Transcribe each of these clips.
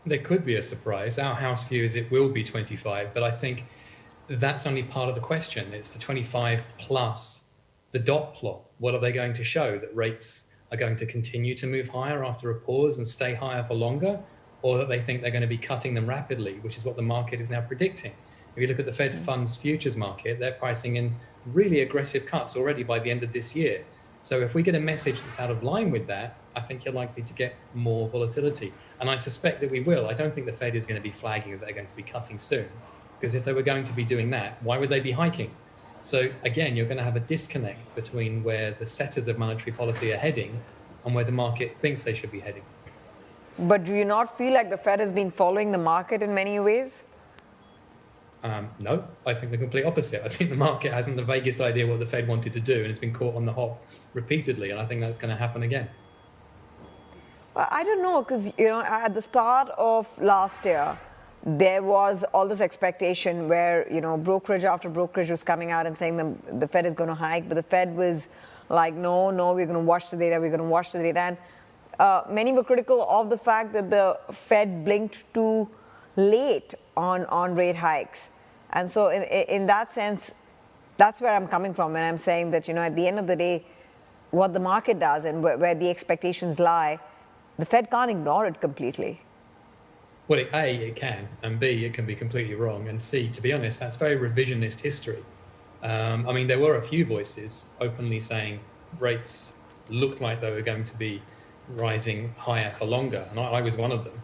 There could be a surprise. Our house view is it will be 25, but I think that's only part of the question. It's the 25 plus the dot plot. What are they going to show? That rates are going to continue to move higher after a pause and stay higher for longer, or that they think they're going to be cutting them rapidly, which is what the market is now predicting. If you look at the Fed funds futures market, they're pricing in really aggressive cuts already by the end of this year. So if we get a message that's out of line with that, I think you're likely to get more volatility. And I suspect that we will. I don't think the Fed is going to be flagging that they're going to be cutting soon, because if they were going to be doing that, why would they be hiking? So again, you're going to have a disconnect between where the setters of monetary policy are heading and where the market thinks they should be heading. But do you not feel like the Fed has been following the market in many ways? No, I think the complete opposite. I think the market hasn't the vaguest idea what the Fed wanted to do, and it's been caught on the hop repeatedly, and I think that's going to happen again. I don't know, because at the start of last year, there was all this expectation where brokerage after brokerage was coming out and saying the Fed is going to hike, but the Fed was like, no, we're going to watch the data, and many were critical of the fact that the Fed blinked too late on rate hikes. And so in that sense, that's where I'm coming from when I'm saying that, at the end of the day, what the market does and where the expectations lie, the Fed can't ignore it completely. Well, A, it can, and B, it can be completely wrong, and C, to be honest, that's very revisionist history. I mean, there were a few voices openly saying rates looked like they were going to be rising higher for longer, and I was one of them.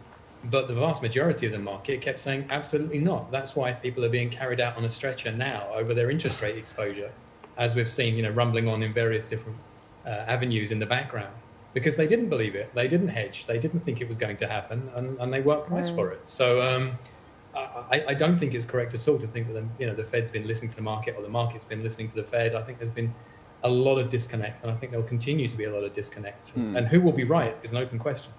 But the vast majority of the market kept saying absolutely not. That's why people are being carried out on a stretcher now over their interest rate exposure, as we've seen, rumbling on in various different avenues in the background, because they didn't believe it. They didn't hedge. They didn't think it was going to happen, and they weren't priced for it. So I don't think it's correct at all to think that the Fed's been listening to the market or the market's been listening to the Fed. I think there's been a lot of disconnect, and I think there'll continue to be a lot of disconnect. And who will be right is an open question.